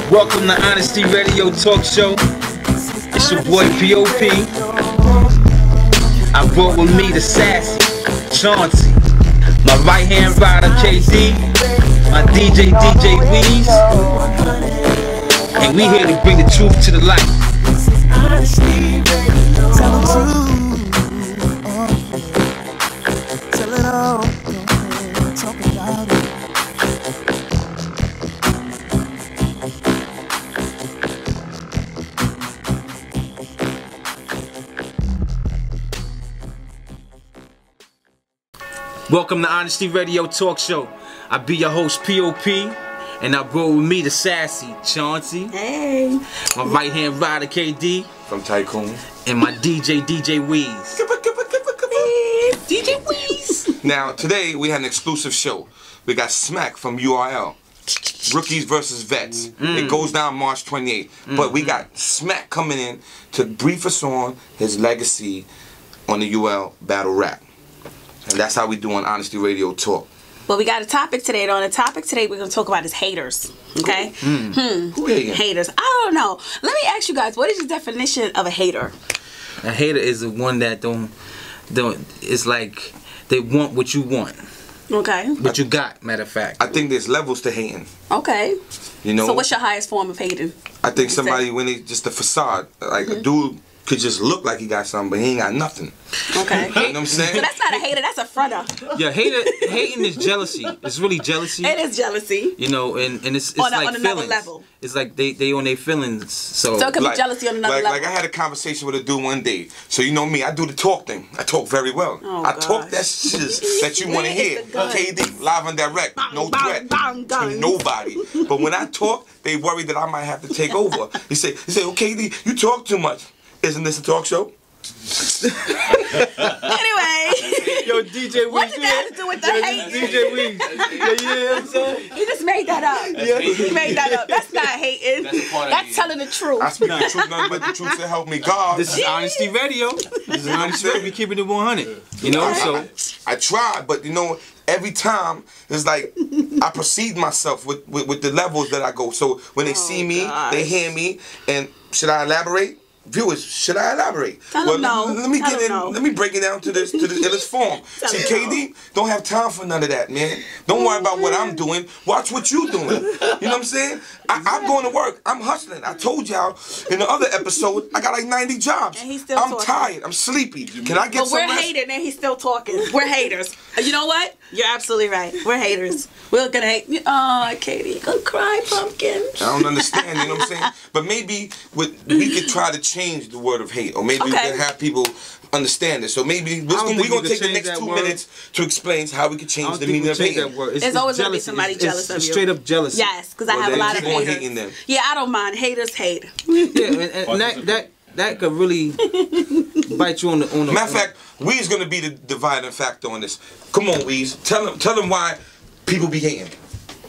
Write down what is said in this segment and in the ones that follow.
Welcome to Honesty Radio Talk Show. It's your boy P.O.P. I brought with me the sassy Chauncey, my right hand rider KD, my DJ Weez, and we here to bring the truth to the light. Tell the truth. Tell it all. Talk about it. Welcome to Honesty Radio Talk Show. I be your host P.O.P. and I brought with me the sassy Chauncey. Hey. My right hand rider KD. From Tycoon. And my DJ Weez. DJ Weez. Now, today we had an exclusive show. We got Smack from URL. Rookies versus Vets. It goes down March 28th. But we got Smack coming in to brief us on his legacy on the UL Battle Rap. And that's how we do on Honesty Radio Talk. Well, we got a topic today. On the topic today, we're going to talk about is haters. Okay? Who hating? Haters. I don't know. Let me ask you guys, what is your definition of a hater? A hater is the one that don't. It's like they want what you want. Okay. What you got, matter of fact. I think there's levels to hating. Okay. You know? So what's your highest form of hating? I think somebody, when they just a facade, like a dude could just look like he got something, but he ain't got nothing. Okay. You know what I'm saying? So that's not a hater, that's a fronter. Yeah, hating is jealousy. It's really jealousy. It is jealousy. You know, and it's on like another feelings. level. It's like they on their feelings. So it could be jealousy on another level. Like I had a conversation with a dude one day. So you know me, I do the talk thing. I talk very well. Oh, I talk that shit that you want to hear. KD, live and direct, no threat to nobody. But when I talk, they worry that I might have to take over. He say, oh KD, you talk too much. Isn't this a talk show? Anyway. Yo, DJ Weez. What did that have to do with the hate? DJ Weez. Yeah, you know what I'm saying? He just made that up. Yeah. He made that up. That's not hating. That's telling the truth. I speak the truth, nothing but the truth to help me God. This is Honesty Radio. This is Honesty Radio. We keeping it 100. You know, so I try, but you know, every time it's like I proceed myself with the levels that I go. So when they see me, they hear me, and should I elaborate? Viewers, should I elaborate? Let me get in. Let me break it down to this illest form. See, KD don't have time for none of that, man. Don't worry about what I'm doing. Watch what you doing. You know what I'm saying? I'm going to work. I'm hustling. I told y'all in the other episode I got like 90 jobs. And he's still I'm talking. tired. I'm sleepy. Can I get but some we're rest? hating and he's still talking. We're haters. You know what? You're absolutely right. We're haters. We're gonna hate. Oh, Katie, you gonna cry, pumpkin. I don't understand. You know what I'm saying? But maybe we could try to change the word of hate, or maybe we can have people understand it. So maybe we're gonna take the next 2 minutes to explain how we can change the meaning of hate. There's always gonna be somebody jealous of you. Straight up jealousy. Yes, because I have a lot of haters. Hating them. Yeah, I don't mind. Haters hate. Yeah, and that could really bite you on the. Matter of fact, Weez gonna be the dividing factor on this. Come on, Weez. Tell them why people be hating.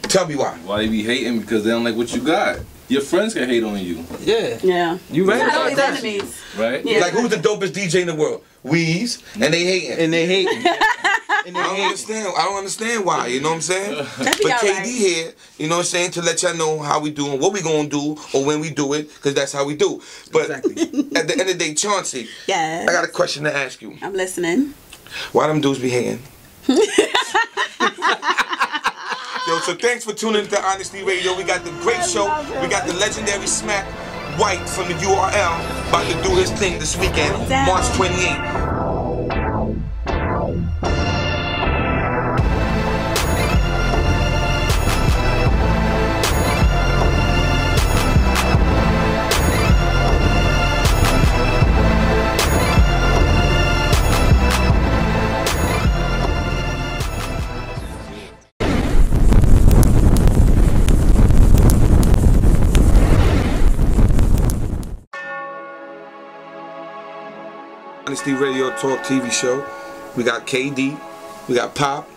Tell me why. Why they be hating? Because they don't like what you got. Your friends can hate on you. Yeah. Yeah. You right not about always that. enemies. Right? Yeah. Like, who's the dopest DJ in the world? Weez, and they hating. And they hating. I don't understand why, you know what I'm saying? But KD here, you know what I'm saying, to let y'all know how we doing, what we gonna do, or when we do it, because that's how we do. But at the end of the day, Chauncey, yes. I got a question to ask you. I'm listening. Why them dudes be hating? Yo, so thanks for tuning into Honesty Radio. We got the great show. We got the legendary Smack White from the URL about to do his thing this weekend, March 28th. Honesty Radio Talk TV show. We got KD, we got Pop,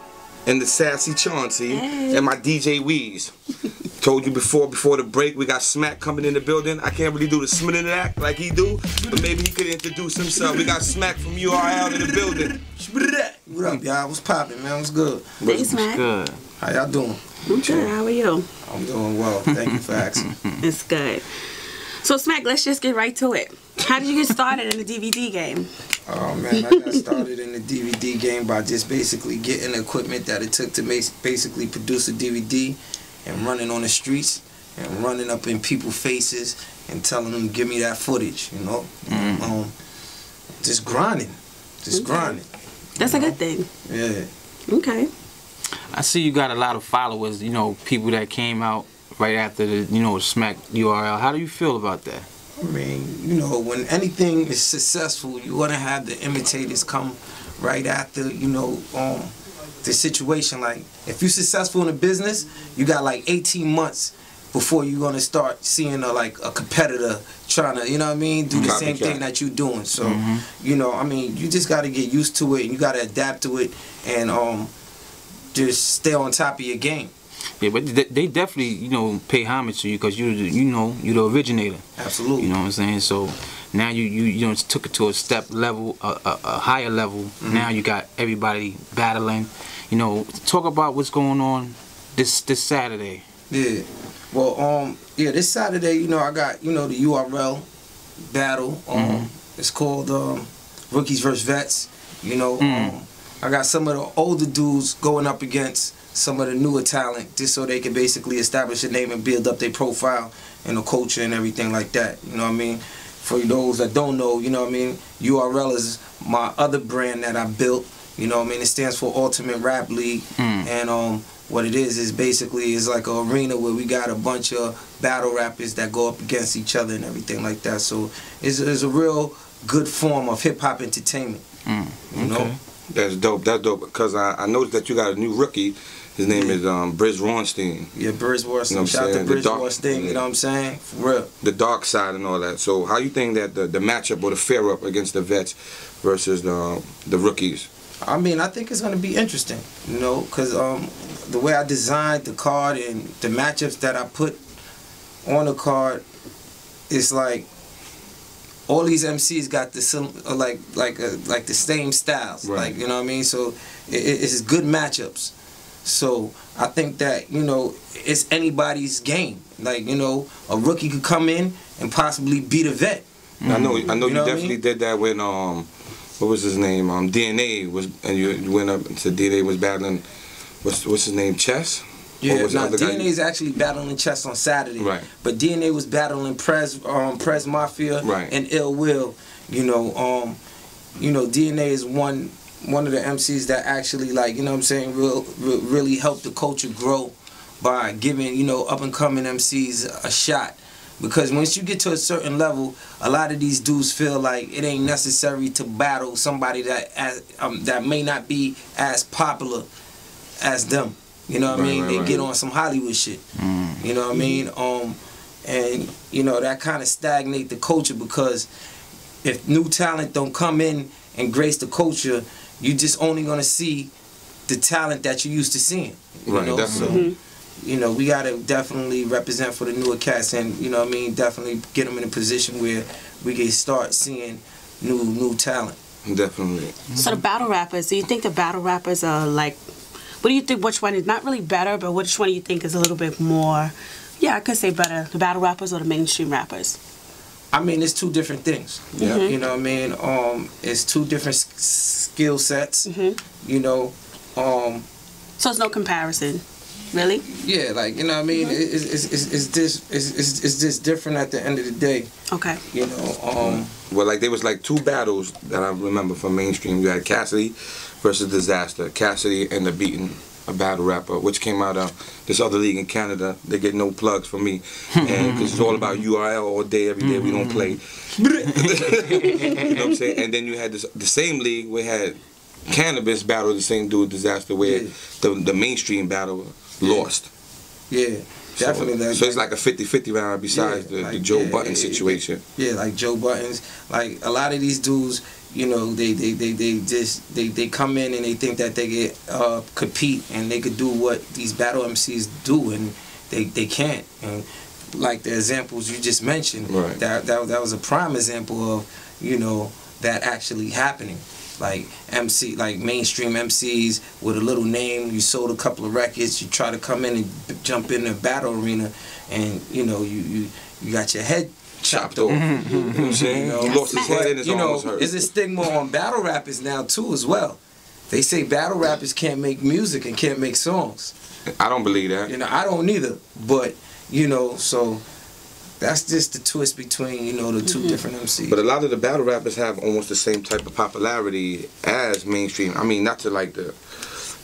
and the Sassy Chauncey, and my DJ Weez. Told you before the break, we got Smack coming in the building. I can't really do the Smithin' act like he do, but maybe he could introduce himself. We got Smack from URL in the building. What up, y'all? What's poppin', man? What's good? Hey, Smack. Good. How y'all doing? I'm good. How are you? I'm doing well. Thank you for asking. It's good. So, Smack, let's just get right to it. How did you get started in the DVD game? Oh man, I got started in the DVD game by just basically getting the equipment that it took to basically produce a DVD and running on the streets and running up in people's faces and telling them, give me that footage, you know? Just grinding. Just grinding. That's a good thing. Yeah. Okay. I see you got a lot of followers, you know, people that came out right after the, you know, Smack URL. How do you feel about that? I mean, you know, when anything is successful, you want to have the imitators come right after, you know, the situation. Like, if you're successful in a business, you got like 18 months before you're going to start seeing a competitor trying to, you know what I mean, do the same thing that you're doing. So, you know, I mean, you just got to get used to it and you got to adapt to it and just stay on top of your game. Yeah, but they definitely, you know, pay homage to you because you're the originator. Absolutely. You know what I'm saying? So now you know, took it to a step level, a higher level. Now you got everybody battling. You know, talk about what's going on this Saturday. Yeah. Well, yeah, this Saturday, you know, I got, you know, the URL battle. It's called Rookies vs. Vets. You know, I got some of the older dudes going up against some of the newer talent just so they can basically establish a name and build up their profile and the culture and everything like that. You know what I mean? For those that don't know, you know what I mean, URL is my other brand that I built. You know what I mean? It stands for Ultimate Rap League. And what it is basically is like an arena where we got a bunch of battle rappers that go up against each other and everything like that. So it's a real good form of hip-hop entertainment. You know? That's dope. That's dope. Because I noticed that you got a new rookie. His name is Briz Ronstein. Yeah, Briz Ronstein. You know Shout out to Briz Ronstein, you know what I'm saying? For real. The dark side and all that. So how you think that the matchup or the fare-up against the vets versus the rookies? I mean, I think it's going to be interesting, you know, because the way I designed the card and the matchups that I put on the card, it's like all these MCs got the same styles, right. Like, you know what I mean? So it's good matchups. So I think that, you know, it's anybody's game. Like, you know, a rookie could come in and possibly beat a vet. I know you know definitely did that when what was his name? DNA was, and you went up and said DNA was battling. What's his name? Chess. Yeah, DNA is actually battling Chess on Saturday. Right. But DNA was battling Prez Mafia and Ill Will. You know, DNA is one of the MCs that actually, like, you know what I'm saying, really helped the culture grow by giving, you know, up and coming MCs a shot. Because once you get to a certain level, a lot of these dudes feel like it ain't necessary to battle somebody that may not be as popular as them. You know what I mean? They get on some Hollywood shit. You know what I mean? And you know, that kind of stagnate the culture, because if new talent don't come in and grace the culture, you just only gonna see the talent that you used to seeing. You know? Definitely. So, you know, we gotta definitely represent for the newer cats, and you know what I mean, definitely get them in a position where we can start seeing new talent. Definitely. So the battle rappers, do you think the battle rappers are like, what do you think, which one is not really better, but which one do you think is a little bit more, yeah, I could say better, the battle rappers or the mainstream rappers? I mean, it's two different things. Yeah. You know what I mean? It's two different skill sets. You know, so it's no comparison, really? Yeah, like, you know what I mean? It's just different at the end of the day. Okay. You know, well, like, there was like two battles that I remember from mainstream. You had Cassidy versus Disaster. Cassidy ended up beating a battle rapper, which came out of this other league in Canada. They get no plugs from me, and because it's all about URL all day, every day. We don't play. You know what I'm saying? And then you had the same league. We had Cannabis battle the same dude, Disaster, where the mainstream battle lost. Yeah. Definitely. So it's like a 50-50 round besides the Joe Button situation. Yeah, like Joe Buttons. Like, a lot of these dudes, you know, they come in and they think that they get compete and they could do what these battle MCs do, and they can't. And like the examples you just mentioned, right. that was a prime example of, you know, that actually happening. Like mainstream MCs with a little name, you sold a couple of records, you try to come in and jump in the battle arena, and you know you got your head chopped off. You know what I'm saying? You lost his head and his arm was hurt. There's a stigma on battle rappers now too as well. They say battle rappers can't make music and can't make songs. I don't believe that. You know, I don't either. But you know, so that's just the twist between, you know, the two different MCs. But a lot of the battle rappers have almost the same type of popularity as mainstream. I mean, not to like the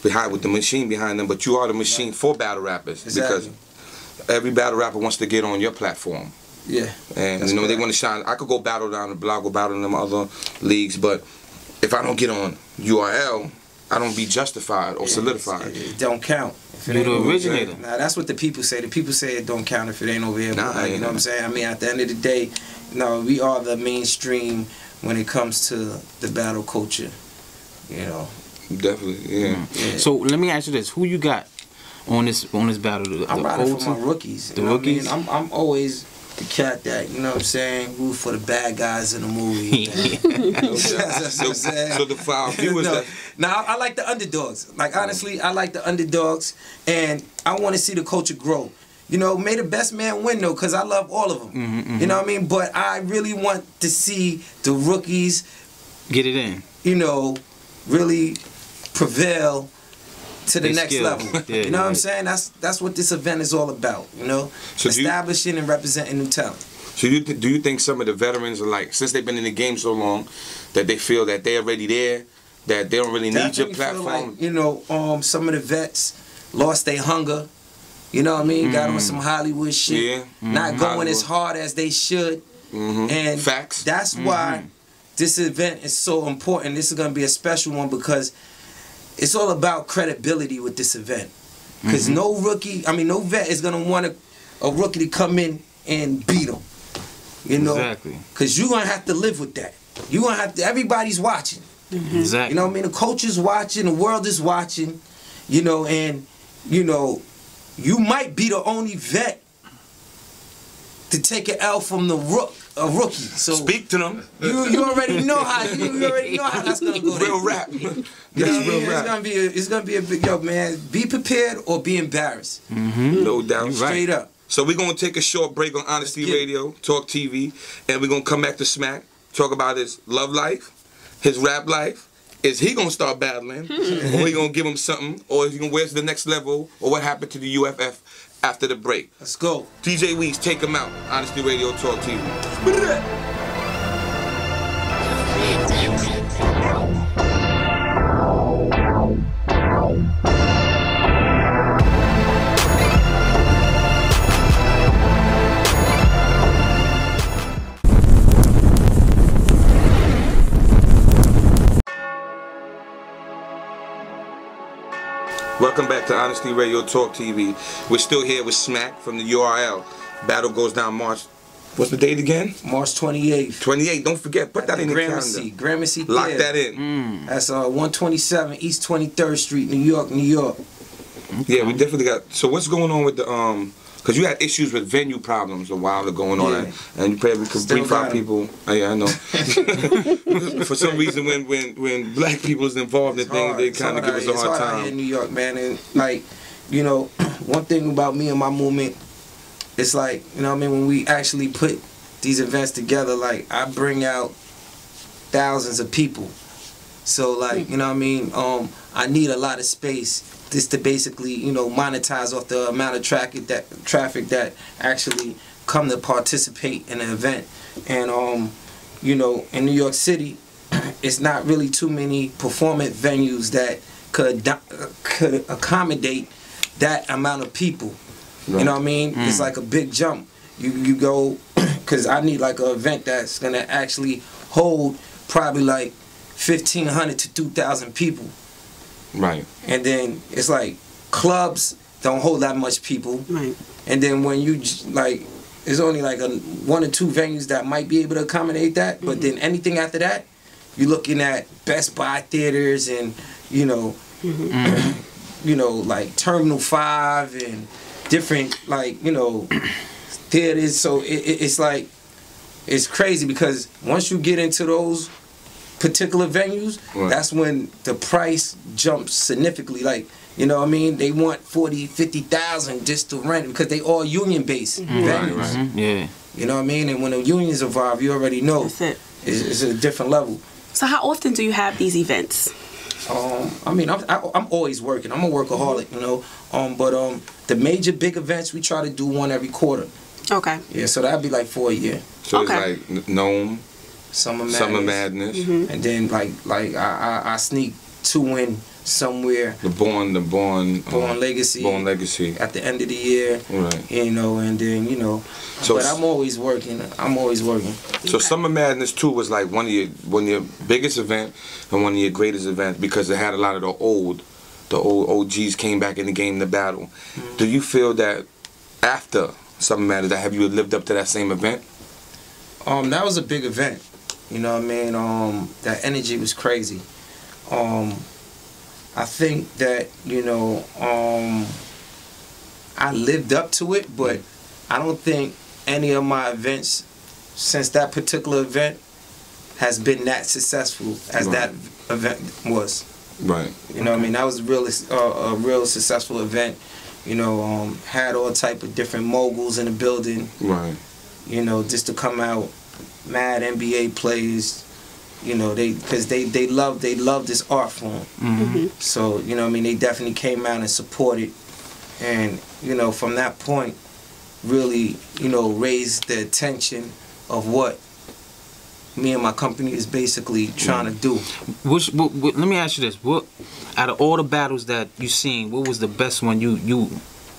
behind with the machine behind them, but you are the machine for battle rappers. Exactly. Because every battle rapper wants to get on your platform. Yeah. And you know, they want to shine. I could go battle down the block, go battle in them other leagues, but if I don't get on URL, I don't be justified or solidified. It don't count. You're the originator. Now that's what the people say. The people say it don't count if it ain't over here. Nah, but, you know what I'm saying? I mean, at the end of the day, no, we are the mainstream when it comes to the battle culture. You know. Definitely, yeah. So let me ask you this: who you got on this battle? I'm riding for my rookies. The rookies. I mean? I'm always the cat that, you know what I'm saying, root for the bad guys in the movie. That's what I'm saying. So for our viewers, Now I like the underdogs. Like honestly, I like the underdogs, and I want to see the culture grow. You know, may the best man win though, because I love all of them. You know what I mean? But I really want to see the rookies get it in. You know, really prevail to the next level. Yeah, you know what I'm saying? That's what this event is all about, you know? So establishing and representing new talent. So do you think some of the veterans are like, since they've been in the game so long, that they feel that they're already there, that they don't really need your platform? Like, you know, some of the vets lost their hunger. You know what I mean? Got on some Hollywood shit. Yeah. Not going Hollywood as hard as they should. And facts. That's why this event is so important. This is going to be a special one because it's all about credibility with this event. Because no vet is going to want a rookie to come in and beat him. You know? Exactly. Because you're going to have to live with that. You're going to have to, everybody's watching. Exactly. You know what I mean? The coach is watching, the world is watching, you know, and, you know, you might be the only vet to take an L from a rookie. So speak to them. You already know how that's gonna go. Real rap. It's gonna be a big man. Be prepared or be embarrassed. No doubt. Straight up. So we're gonna take a short break on Honesty Radio, Talk TV, and we're gonna come back to Smack, talk about his love life, his rap life. Is he gonna start battling, or he gonna give him something, or is he gonna where's the next level, or what happened to the UFF after the break? Let's go. DJ Weeks, take him out. Honesty Radio, Talk TV. Welcome back to Honesty Radio Talk TV. We're still here with Smack from the URL. Battle goes down March. What's the date again? March 28th. 28th. Don't forget. Put that in the calendar. Gramercy. Lock that in. That's 127 East 23rd Street, New York, New York. Okay. Yeah, we definitely got. So what's going on with the because you had issues with venue problems a while ago and all that, and you probably could brief our people. Yeah, I know. For some reason, when black people is involved in things, they kind of give us a hard time. Out here in New York, man, and like, you know, one thing about me and my movement, it's like, you know what I mean, when we actually put these events together, like I bring out thousands of people. So like, you know what I mean, I need a lot of space just to basically, you know, monetize off the amount of traffic that actually come to participate in the event. And you know, in New York City, it's not really too many performance venues that could accommodate that amount of people. Right. You know what I mean? It's like a big jump. You go, because I need like an event that's gonna actually hold probably like 1,500 to 2,000 people. Right. And then it's like clubs don't hold that much people. Right. And then when you like, there's only like one or two venues that might be able to accommodate that. But then anything after that, you're looking at Best Buy theaters and, you know, you know, like Terminal 5 and different, like, you know, theaters. So it's like, it's crazy because once you get into those particular venues, that's when the price jumps significantly. Like, you know what I mean? They want 40, 50,000 just to rent because they all union-based venues. Yeah. You know what I mean? And when the unions involved, you already know. That's it. It's a different level. So how often do you have these events? I mean, I'm always working. I'm a workaholic, you know. But the major big events, we try to do one every quarter. Okay. Yeah, so that'd be like 4 a year. So it's like Gnome, Summer Madness, and then like I sneak 2 in somewhere. the Born Legacy. Born Legacy. At the end of the year. Right. You know, and then, you know. So but I'm always working. So Summer Madness 2 was like one of your biggest event and one of your greatest events because it had a lot of the old OGs came back in the game to battle. Do you feel that after Summer Madness, that have you lived up to that same event? That was a big event. You know what I mean? That energy was crazy. I think that, you know, I lived up to it, but I don't think any of my events since that particular event has been that successful as that event was. Right. You know what I mean? That was a real successful event. You know, had all type of different moguls in the building. Right. You know, just to come out, mad NBA players. You know, because they love this art form. So, you know what I mean, they definitely came out and supported. And, you know, from that point, really, you know, raised the attention of what me and my company is basically trying to do. Let me ask you this: what, out of all the battles that you seen, what was the best one you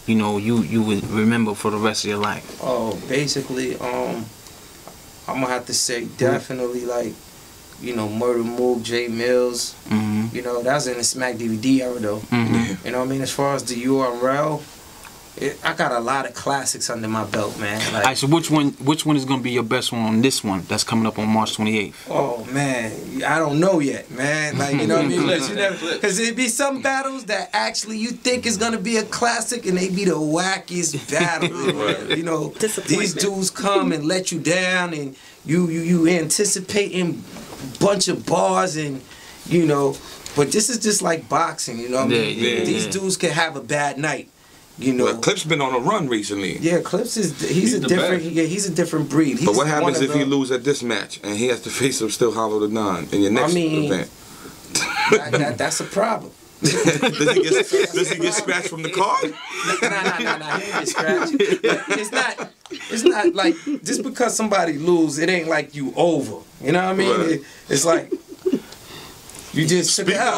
would remember for the rest of your life? Oh, basically, I'm gonna have to say definitely like, you know, Murder Mook, Jay Mills. You know, that was in the Smack DVD era though. You know what I mean? As far as the URL, I got a lot of classics under my belt, man. Like, Alright, so which one is gonna be your best one on this one that's coming up on March 28th? Oh man, I don't know yet, man. Like, you know what I mean? Because it'd be some battles that actually you think is gonna be a classic, and they be the wackiest battle. You know, these dudes come and let you down, and you anticipating bunch of bars, and you know, but this is just like boxing. You know what I mean? These dudes can have a bad night. You know, well, Clip's been on a run recently. Yeah, Clips he's a different he's a different breed. But what happens if he loses at this match and he has to face up Still Hollow the Don in your next event? That's a problem. Does he get scratched from the card? Nah, he didn't get scratched. But it's not like just because somebody lose, it ain't like you over. You know what I mean? Right. it's like you just took it out.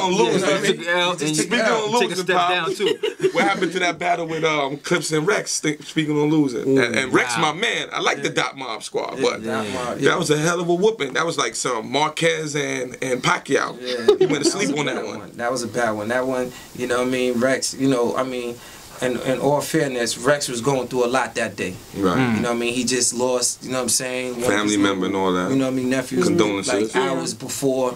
Speaking on losing, down too. What happened to that battle with Clips and Rex? Speaking on losing, and Rex, my man, I like the Dot Mob squad, but that was a hell of a whooping. That was like some Marquez and Pacquiao. He went to sleep on that one. That was a bad one. That one, you know what I mean? Rex, you know, I mean, in all fairness, Rex was going through a lot that day. Right. You know what I mean? He just lost, you know what I'm saying? Family member and all that. You know what I mean? Nephews. Condolences. Like hours before.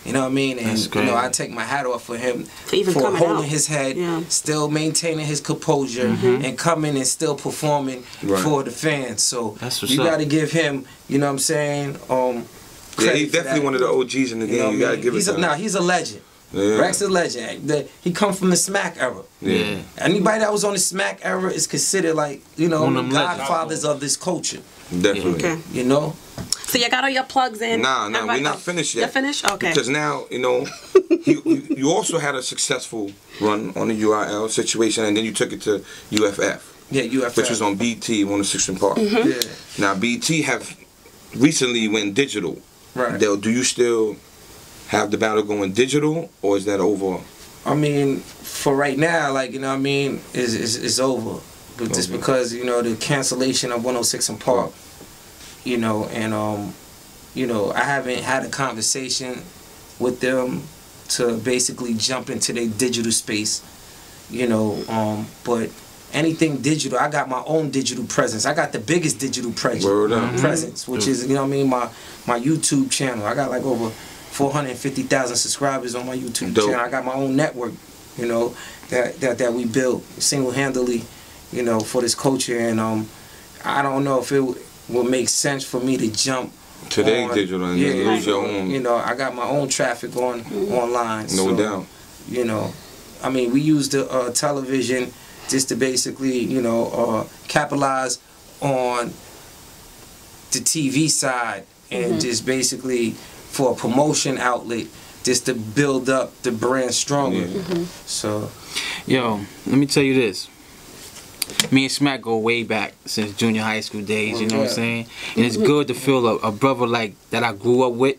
You know what I mean? And you know, I take my hat off for him for holding his head, still maintaining his composure, and coming and still performing for the fans. So you got to give him, you know what I'm saying? Yeah, he's definitely one of the OGs in the game. You got to give it to him. He's a legend. Yeah. Rex is a legend. He come from the Smack era. Yeah. Anybody that was on the Smack era is considered like, you know, godfathers of this culture. Definitely. Okay. You know? So you got all your plugs in? Nah, we're not finished yet. You're finished? Okay. Because now, you know, you also had a successful run on the URL situation, and then you took it to UFF. Yeah, UFF. Which was on BT, 106 and Park. Yeah. Now, BT have recently went digital. Right. Do you still have the battle going digital, or is that over? I mean, for right now, like, you know what I mean, is over. But just because, you know, the cancellation of 106 and Park, you know, and, you know, I haven't had a conversation with them to basically jump into their digital space, you know, but anything digital, I got my own digital presence. I got the biggest digital presence, which is, you know what I mean, my YouTube channel. I got like over 450,000 subscribers on my YouTube Dope. channel. I got my own network, you know, that we built single-handedly, you know, for this culture. And I don't know if it will make sense for me to jump Today on, digital and yeah, lose your own. You know, I got my own traffic online. No doubt. You know, I mean, we use the television just to basically, you know, capitalize on the TV side and just basically for a promotion outlet, just to build up the brand stronger. So, yo, let me tell you this. Me and Smack go way back since junior high school days, you know what I'm saying? And it's good to feel a brother like that I grew up with,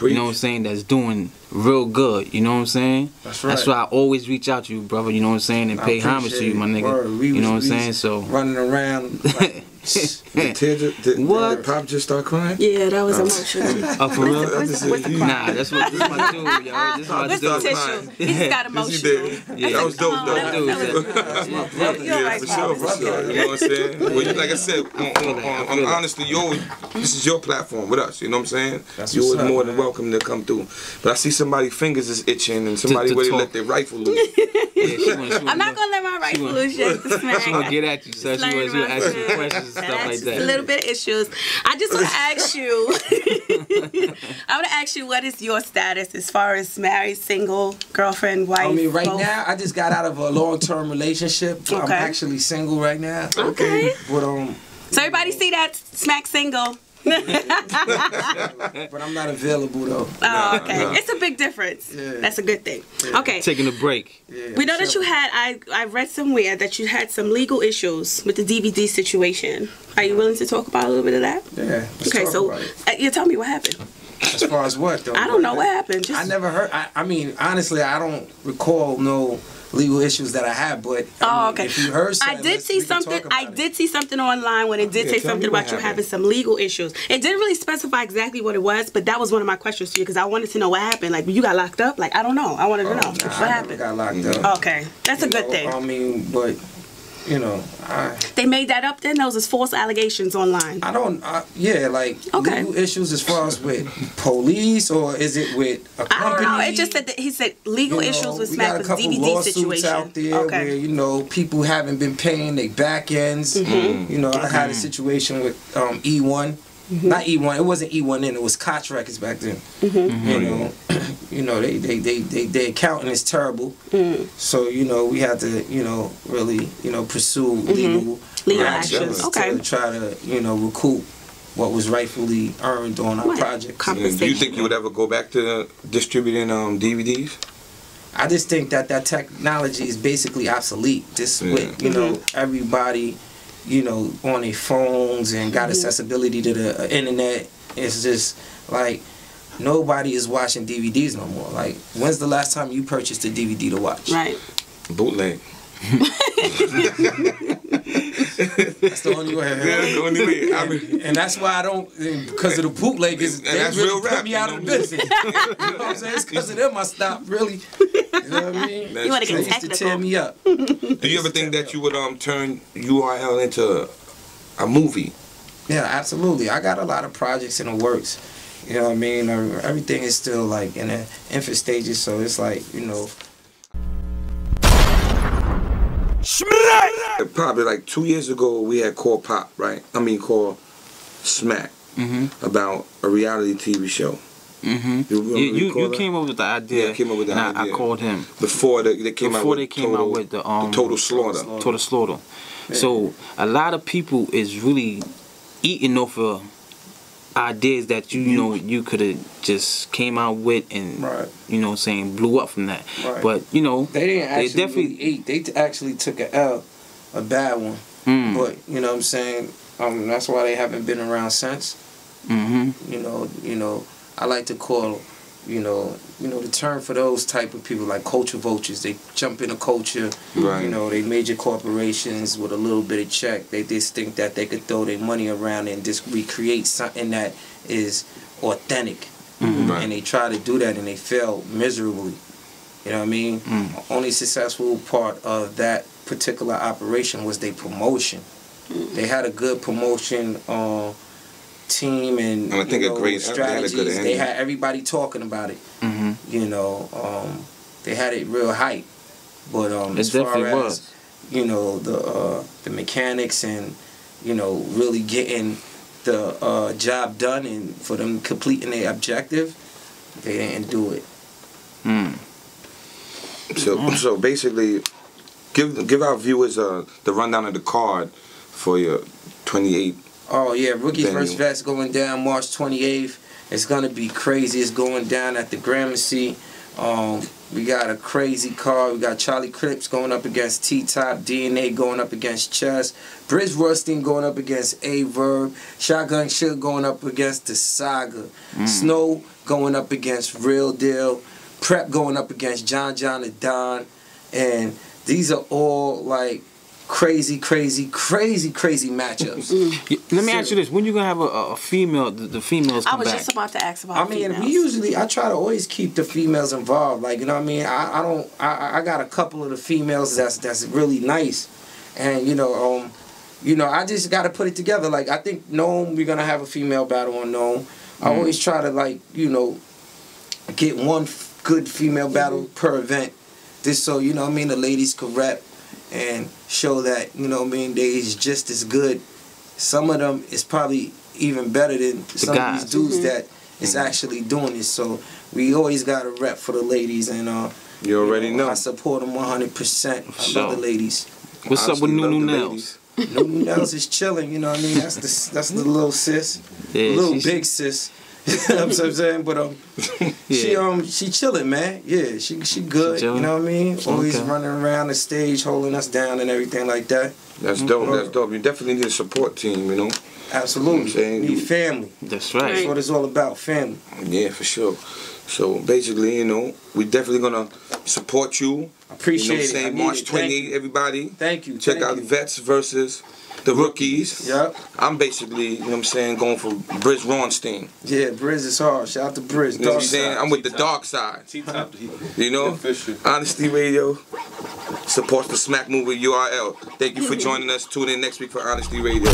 you know what I'm saying, that's doing real good, you know what I'm saying? That's right. That's why I always reach out to you, brother, you know what I'm saying, and pay homage to you, my nigga. You know what I'm saying? So running around like, Did Pop just start crying? Yeah, that was emotional. Oh, for real? What's the Nah, that's my dude, yo. This is my What's the dude. tissue? He just got emotional. Yeah, That was dope, though. That dude, That's my brother. Yeah, for sure. You know what I'm saying? Well, like I said, on honestly, this is your platform with us. You know what I'm saying? You was more than welcome to come through. But I see somebody's fingers is itching and somebody ready to let their rifle loose. I'm not gonna let my rifle loose yet. She gonna get at you, so she was gonna ask you questions and stuff like that. A little bit of issues. I just want to ask you. I want to ask you, what is your status as far as married, single, girlfriend, wife? I mean, right both? now, I just got out of a long-term relationship. Okay. I'm actually single right now. Okay. But So everybody see that? Smack single. but I'm not available though. Oh, okay. It's a big difference. Yeah. That's a good thing. Okay. Taking a break. Yeah, We know that you had, I read somewhere that you had some legal issues with the DVD situation. Are you willing to talk about a little bit of that? Yeah. let's Okay, talk so about it. you tell me what happened. As far as what though? I don't know what happened. I never heard. I mean, honestly, I don't recall no legal issues that I had. But I mean, okay. if you heard something, I did see something. I did see something online when it did Yeah, say tell me something what about you happened. having some legal issues. It didn't really specify exactly what it was, but that was one of my questions to you because I wanted to know what happened. Like, you got locked up? Like, I don't know. I wanted to know Nah, what I never happened. got locked up. Okay, that's a You good know, thing. I mean, but you know, They made that up then. Those was false allegations online. I don't. Yeah, like Okay. legal issues as far as with police, or is it with a I company? don't know. It just said that he said legal You know, issues with we Smack got a was couple DVD lawsuits situation. out there Okay. where, you know, people haven't been paying their back ends. Mm-hmm. You know, I had a situation with E1. Not E1. It wasn't E1 then. It was Koch Records back then. You know, their accounting is terrible. So, you know, we had to, you know, really, you know, pursue legal actions. Okay. to try to, you know, recoup what was rightfully earned on our Right. project. Do you think you would ever go back to distributing DVDs? I just think that technology is basically obsolete. Just with, you know, everybody, you know, on their phones and got accessibility to the internet. It's just like nobody is watching DVDs no more. Like, when's the last time you purchased a DVD to watch? Right. Bootleg. That's the only way. That's the only way. I mean, And that's why I don't, because of the bootleggers, they that's really real put rap, me you out know of what I mean? business. You know what I'm saying? It's because of them I stopped really. You know what I mean? You want to They get used to tear technical. me up. do you ever think that you would turn URL into a movie? Yeah, absolutely. I got a lot of projects in the works. You know what I mean? Everything is still like in the infant stages, so it's like, you know. Probably like 2 years ago, we had called Pop, right? I mean, called Smack about a reality TV show. You came up with the idea. Yeah, I came up with the and idea. I called him Before they came out with the Total Slaughter. Total Slaughter. So a lot of people is really eating off of ideas that you know you could have just came out with and you know saying blew up from that. Right. But you know They didn't actually definitely really eat. They actually took a L, a bad one. But you know what I'm saying? That's why they haven't been around since. You know, I like to call, you know, the term for those type of people like culture vultures. They jump into culture. Right. You know, they major corporations with a little bit of check. They just think that they could throw their money around and just recreate something that is authentic. Right. And they try to do that and they fail miserably. You know what I mean? Only successful part of that particular operation was their promotion. They had a good promotion team and I think strategies. They had everybody talking about it. You know, they had it real hype. But as far as you know, the mechanics and you know really getting the job done and for them completing their objective, they didn't do it. So basically, give our viewers the rundown of the card for your 28th. Oh yeah, Rookies vs. Vets going down March 28th. It's gonna be crazy. It's going down at the Gramercy. We got a crazy card. We got Charlie Clips going up against T-Top, DNA going up against Chess, Briz Rothstein going up against A-Verb, Shotgun Suge going up against the Saga, Snow going up against Real Deal, Prep going up against John and Don, and these are all like crazy matchups. Let me ask you this: when you gonna have a female? The females come back. I was just about to ask about. I try to always keep the females involved. Like you know what I mean. I got a couple of the females that's really nice, and you know I just got to put it together. Like I think Nome, we're gonna have a female battle on Nome. I always try to like get one good female battle per event, just so you know what I mean the ladies could rep and show that, you know what I mean, they is just as good. Some of them is probably even better than some of these dudes that is actually doing this. So we always got a rep for the ladies, and you already know. I support them 100%. I love the ladies. What's up with Nunu Nels? Nunu Nels is chilling, you know what I mean? That's the little sis, little big sis. You know what I'm saying? But she chilling, man. Yeah, she good. You know what I mean? Always running around the stage, holding us down and everything like that. That's dope. That's dope. You definitely need a support team, you know. Absolutely. You need family. That's right. That's what it's all about, family. Yeah, for sure. So basically, you know, we definitely gonna support you. Appreciate it. March 28th, everybody. Thank you. Check out Vets versus the Rookies. Yep. I'm basically, you know what I'm saying, going for Briz Rothstein. Yeah, Briz is hard. Shout out to Briz. You know what I'm saying? I'm with the dark side. You know? Honesty Radio supports the Smack Movie URL. Thank you for joining us. Tune in next week for Honesty Radio.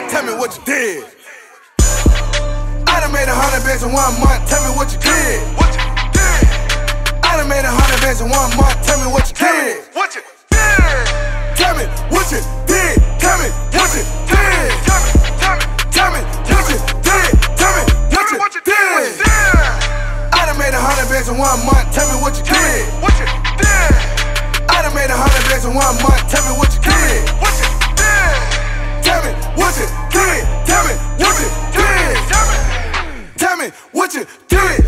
Tell me what you did. I done made 100 bands in 1 month. Tell me what you did. What you did? I done made 100 bands in 1 month. Tell me what you did. What you did? Tell me what you did. Tell me what you did. Tell me what you did. Tell me what you did. I done made 100 bands in 1 month. Tell me what you did. What you did? I done made 100 bands in 1 month. Tell me what you did. What you did? Tell me what you did. Tell me what you did. Tell me what you did.